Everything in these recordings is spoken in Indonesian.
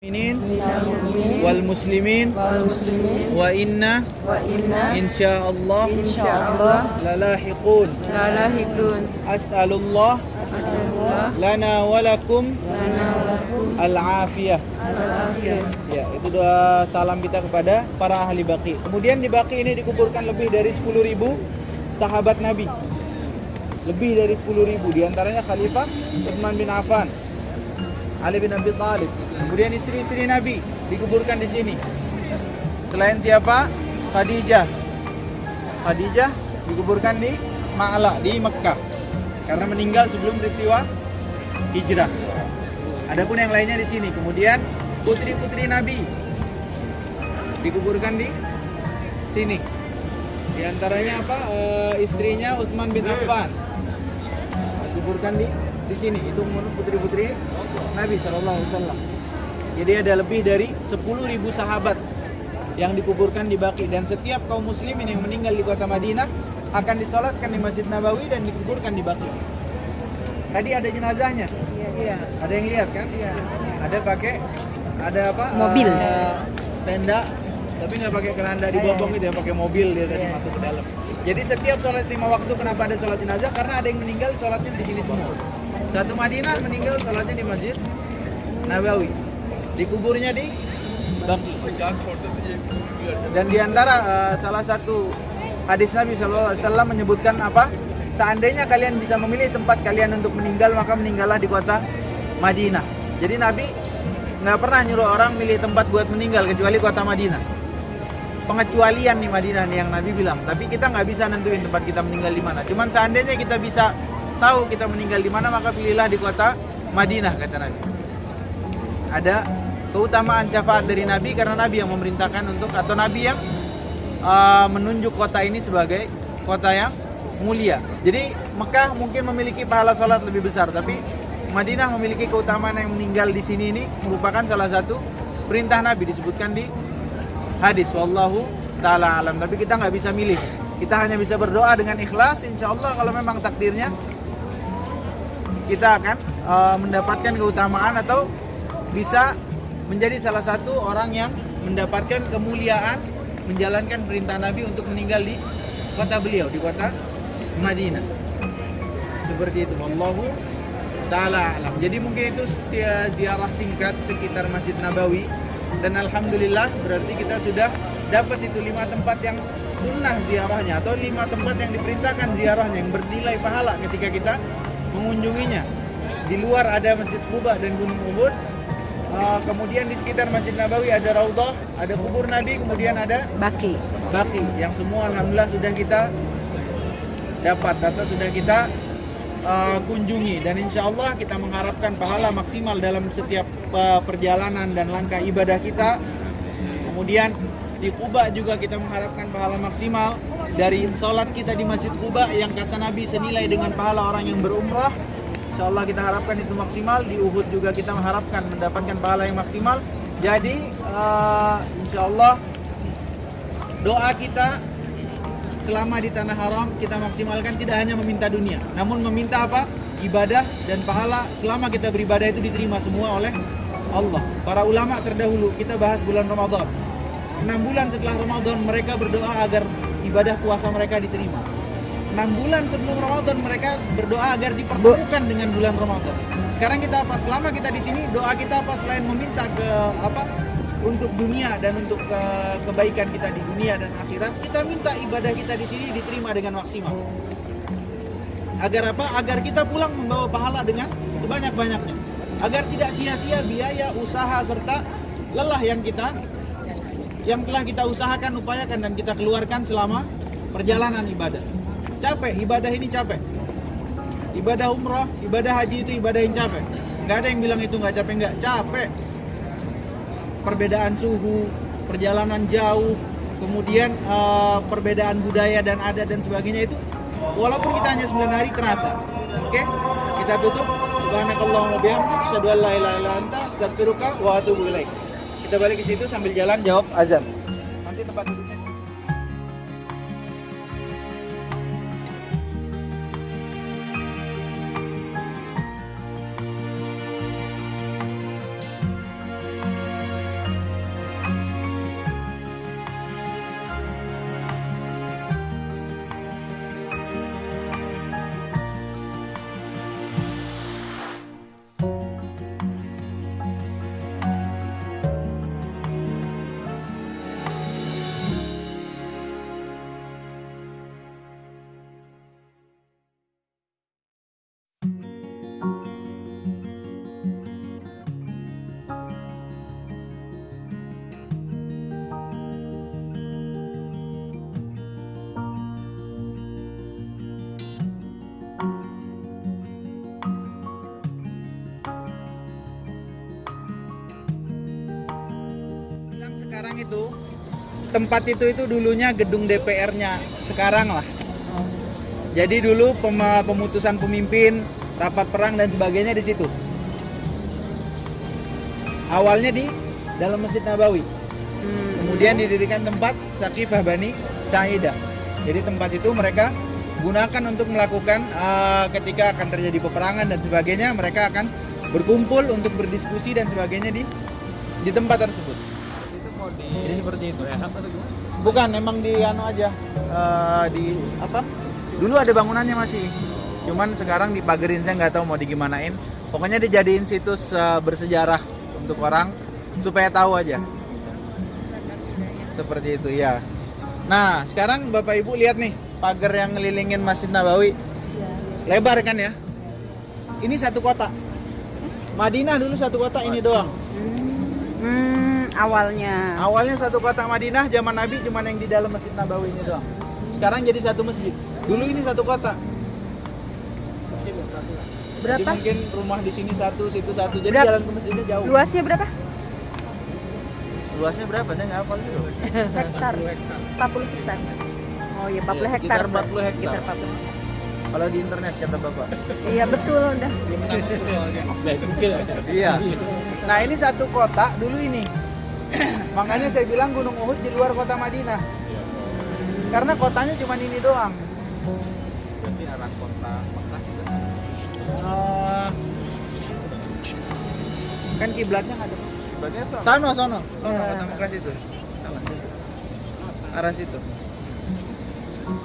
wal muslimin wa inna insyaallah lalahiqun as'alullah lana walakum al-afiyah. Ya, itu doa salam kita kepada para ahli Baqi. Kemudian di Baqi ini dikuburkan lebih dari 10.000 sahabat Nabi. Lebih dari 10.000, di antaranya Khalifah Utsman bin Affan, Ali bin Abi Thalib. Kemudian istri-istri Nabi dikuburkan di sini. Selain siapa? Khadijah. Khadijah dikuburkan di Ma'la di Mekah karena meninggal sebelum peristiwa hijrah. Adapun yang lainnya di sini. Kemudian putri-putri Nabi dikuburkan di sini. Di antaranya apa? Istrinya Utsman bin Affan dikuburkan di sini. Itu putri-putri Nabi SAW. Jadi ada lebih dari 10.000 sahabat yang dikuburkan di Baqi, dan setiap kaum muslimin yang meninggal di kota Madinah akan disolatkan di Masjid Nabawi dan dikuburkan di Baqi. Tadi ada jenazahnya. Iya. Ada yang lihat kan? Iya. Ada pakai mobil. Tenda, tapi nggak pakai keranda dibopong gitu ya, pakai mobil dia tadi masuk ke dalam. Jadi setiap sholat 5 waktu, kenapa ada sholat jenazah? Karena ada yang meninggal sholatnya di sini semua. Satu Madinah meninggal sholatnya di Masjid Nabawi, dikuburnya di Baqi. Dan diantara salah satu hadis Nabi SAW menyebutkan apa? Seandainya kalian bisa memilih tempat kalian untuk meninggal, maka meninggallah di kota Madinah. Jadi Nabi nggak pernah nyuruh orang milih tempat buat meninggal kecuali kota Madinah. Pengecualian di Madinah nih yang Nabi bilang. Tapi kita nggak bisa nentuin tempat kita meninggal di mana. Cuman seandainya kita bisa tahu kita meninggal di mana, maka pilihlah di kota Madinah, kata Nabi. Ada keutamaan syafaat dari Nabi karena Nabi yang memerintahkan untuk, atau Nabi yang menunjuk kota ini sebagai kota yang mulia. Jadi Mekah mungkin memiliki pahala salat lebih besar, tapi Madinah memiliki keutamaan yang meninggal di sini ini merupakan salah satu perintah Nabi, disebutkan di hadis. Wallahu ta'ala alam. Tapi kita nggak bisa milih. Kita hanya bisa berdoa dengan ikhlas. Insya Allah kalau memang takdirnya kita akan mendapatkan keutamaan atau bisa menjadi salah satu orang yang mendapatkan kemuliaan menjalankan perintah Nabi untuk meninggal di kota beliau, di kota Madinah. Seperti itu. Wallahu ta'ala alam. Jadi mungkin itu ziarah singkat sekitar Masjid Nabawi, dan alhamdulillah berarti kita sudah dapat itu 5 tempat yang sunnah ziarahnya, atau 5 tempat yang diperintahkan ziarahnya, yang bernilai pahala ketika kita mengunjunginya. Di luar ada Masjid Quba dan Gunung Uhud. Kemudian di sekitar Masjid Nabawi ada Raudhah, ada kubur Nabi, kemudian ada Baqi, yang semua alhamdulillah sudah kita dapat atau sudah kita kunjungi, dan insya Allah kita mengharapkan pahala maksimal dalam setiap perjalanan dan langkah ibadah kita. Kemudian di Quba juga kita mengharapkan pahala maksimal dari sholat kita di Masjid Quba yang kata Nabi senilai dengan pahala orang yang berumrah. Insya Allah kita harapkan itu maksimal. Di Uhud juga kita mengharapkan mendapatkan pahala yang maksimal. Jadi insya Allah doa kita selama di tanah haram kita maksimalkan, tidak hanya meminta dunia, namun meminta apa? Ibadah dan pahala selama kita beribadah itu diterima semua oleh Allah. Para ulama terdahulu, kita bahas bulan Ramadan, 6 bulan setelah Ramadan mereka berdoa agar ibadah puasa mereka diterima. 6 bulan sebelum Ramadan mereka berdoa agar dipertemukan dengan bulan Ramadan. Sekarang kita apa? Selama kita di sini, doa kita apa selain meminta untuk dunia dan untuk kebaikan kita di dunia dan akhirat, kita minta ibadah kita di sini diterima dengan maksimal. Agar apa? Agar kita pulang membawa pahala dengan sebanyak-banyaknya. Agar tidak sia-sia biaya, usaha serta lelah yang telah kita usahakan, upayakan dan kita keluarkan selama perjalanan ibadah. Capek, ibadah ini capek. Ibadah umrah, ibadah haji itu ibadah yang capek. Nggak ada yang bilang itu nggak capek, nggak capek. Perbedaan suhu, perjalanan jauh, kemudian perbedaan budaya dan adat dan sebagainya itu, walaupun kita hanya 9 hari terasa. Oke? Kita tutup. Subhanakallahumma bihamdik, asyhadu an la ilaha illa anta, astaghfiruka wa atubu ilaik. Kita balik ke situ sambil jalan jawab azan. Nanti tempat duduknya sekarang itu tempat itu dulunya gedung DPR-nya sekarang lah. Jadi dulu pemutusan pemimpin, rapat perang dan sebagainya di situ. Awalnya di dalam Masjid Nabawi. Kemudian didirikan tempat Saqifah Bani Sa'idah. Jadi tempat itu mereka gunakan untuk melakukan ketika akan terjadi peperangan dan sebagainya, mereka akan berkumpul untuk berdiskusi dan sebagainya di tempat tersebut. Itu mau di Jadi seperti itu. rehab atau gimana? Bukan, emang di aja di apa? Dulu ada bangunannya masih. Cuman sekarang dipagerin, saya nggak tahu mau digimanain. Pokoknya dijadiin situs bersejarah untuk orang supaya tahu aja. Seperti itu ya. Nah, sekarang Bapak Ibu lihat nih pagar yang ngelilingin Masjid Nabawi. Lebar kan ya? Ini satu kota. Madinah dulu satu kota ini doang. Awalnya satu kota Madinah zaman Nabi cuma yang di dalam Masjid Nabawi ini doang. Sekarang jadi satu masjid. Dulu ini satu kota. Berapa? Jadi mungkin rumah di sini satu, situ satu. Jadi Berapa? jalan ke masjidnya jauh. Luasnya berapa? Luasnya berapa? Saya nggak hafal dulu. Hektar. 40 hektar. Oh iya, 40 Iya, hektar. sekitar 40 hektar. Sekitar 40. Kalau di internet kata Bapak. Iya, betul udah. Iya. Nah, ini satu kota dulu ini. Makanya saya bilang Gunung Uhud di luar kota Madinah. Karena kotanya cuma ini doang. Berarti arah kota Mekah itu. Kan kiblatnya ada. Sebenarnya sama. Sono, Ya. kota Mekah situ. Salah situ. Arah situ.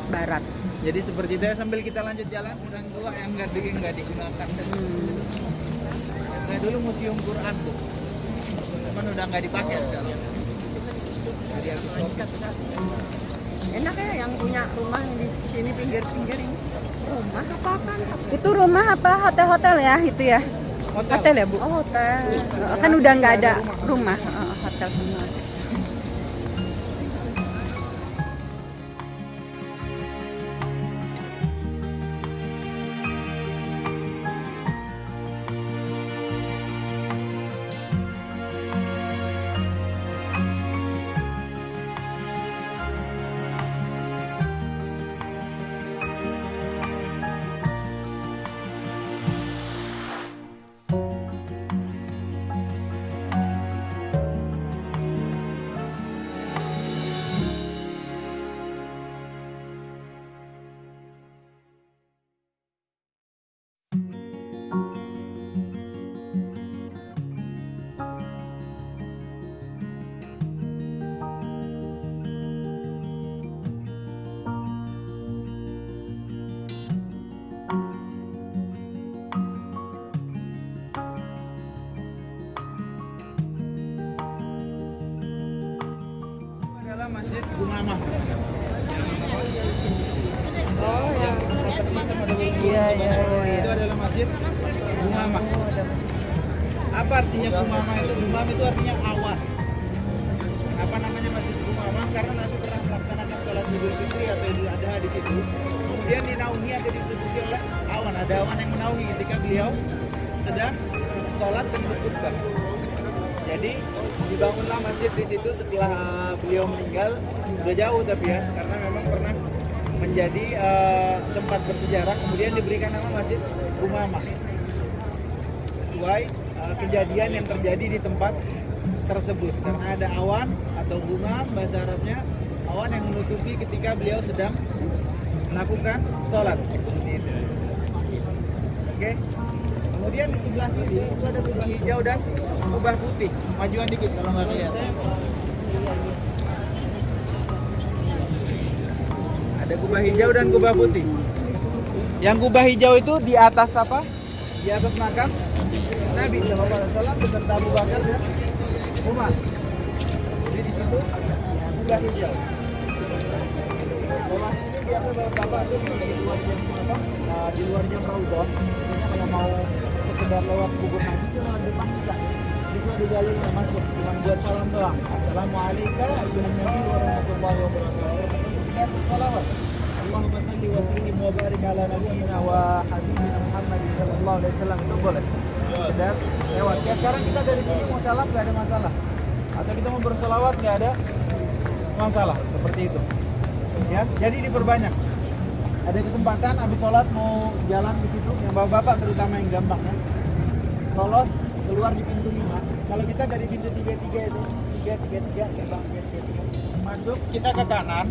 Barat. Jadi seperti itu ya, sambil kita lanjut jalan, orang tua yang nggak digunakan. Nah, dulu museum Quran tuh, cuman udah nggak dipakai sekarang. Jadi harus Enak ya yang punya rumah di sini pinggir-pinggir ini. Rumah apa kan? Itu rumah apa hotel-hotel ya itu ya? Hotel ya, Bu? Oh, hotel. Kan udah nggak ada rumah. Hotel semua. adalah Masjid Gumamah. Oh, yang atas hitam ada burung. Iya. Itu adalah Masjid Gumamah. Apa artinya Gumamah itu? Gumam itu artinya awan. Kenapa namanya Masjid Gumamah? Karena Nabi pernah melaksanakan sholat Idul Fitri atau Idul Adha di situ. Kemudian dinaungi atau ditutupi oleh awan. Ada awan yang menaungi ketika beliau sedang sholat dan berkhutbah. Jadi dibangunlah masjid di situ setelah beliau meninggal. Udah jauh tapi ya, karena memang pernah menjadi tempat bersejarah. Kemudian diberikan nama Masjid Gumamah sesuai kejadian yang terjadi di tempat tersebut. Karena ada awan atau gumam bahasa Arabnya, awan yang menutupi ketika beliau sedang melakukan sholat. Seperti itu. Oke. Kemudian di sebelah kiri itu ada kubah hijau dan kubah putih. Majuan dikit kalau nggak lihat. Ada kubah hijau dan kubah putih. Yang kubah hijau itu di atas apa? Di atas makam Nabi Shallallahu Alaihi Wasallam beserta Abu Bakar dan Umar. Jadi di situ kubah hijau. Bawah ini biasa bapak tuh di luar jam apa? Di luar jam Ramadan. Biasanya kalau mau sekedar lewat kubur Nabi cuma depan bisa. Itu ada jalurnya masuk, cuma buat salam doang. Assalamualaikum warahmatullahi wabarakatuh. Kita salawat. Allahumma salli wa sallim wa barik ala nabiyyina wa habibina Muhammad sallallahu alaihi wasallam. Itu boleh. Sekedar lewat. Ya sekarang kita dari sini mau salam nggak ada masalah. atau kita mau bersolawat nggak ada masalah seperti itu. Ya, jadi diperbanyak. Ada kesempatan habis sholat mau jalan di situ, yang bapak-bapak terutama yang gampang ya. Lolos keluar di pintu 5. Kalau kita dari pintu 33 itu, 333 gerbang 333. Masuk kita ke kanan.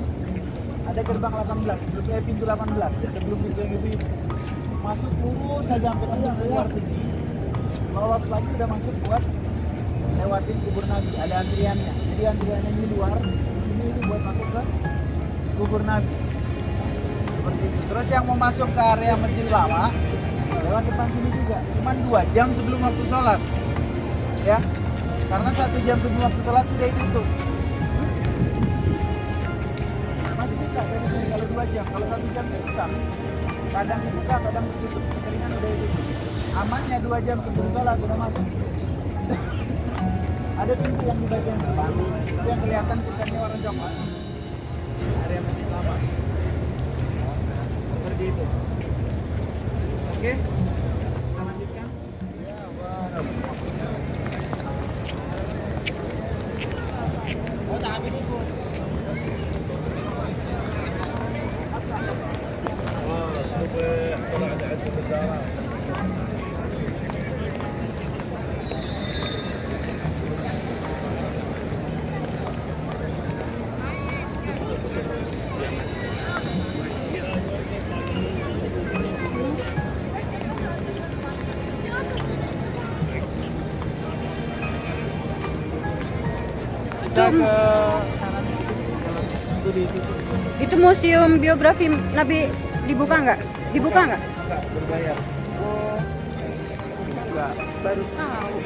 Ada gerbang 18, pintu 18, sebelum pintu yang itu. Masuk lurus saja sampai keluar sini. Lolos lagi udah masuk buat lewatin kubur Nabi, ada antriannya. Jadi antriannya di luar, ini buat masuk ke kubur Nabi. Seperti itu. Terus yang mau masuk ke area Masjid Lama, lewat depan sini juga. Cuman 2 jam sebelum waktu sholat. Ya, karena 1 jam sebelum waktu sholat udah ditutup. Masih bisa dari sini kalau 2 jam, kalau 1 jam itu bisa. Kadang dibuka, kadang ditutup. Keseringan udah ditutup. Amannya 2 jam sebelum sholat udah masuk. Ada pintu yang di bagian depan, itu yang kelihatan pusatnya warna coklat. Area Masjid Lama. Seperti itu. Oke, kita lanjutkan. Ya, oh, tak habis itu. Kita ke kanan itu ditutup. Itu museum biografi Nabi dibuka nggak? Dibuka nggak? Enggak, berbayar. Oh, Enggak. baru tahu.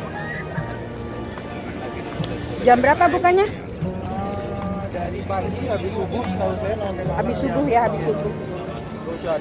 Jam berapa bukanya? Dari pagi habis subuh setahu saya sampai malam. Habis subuh ya, habis subuh. Bocor.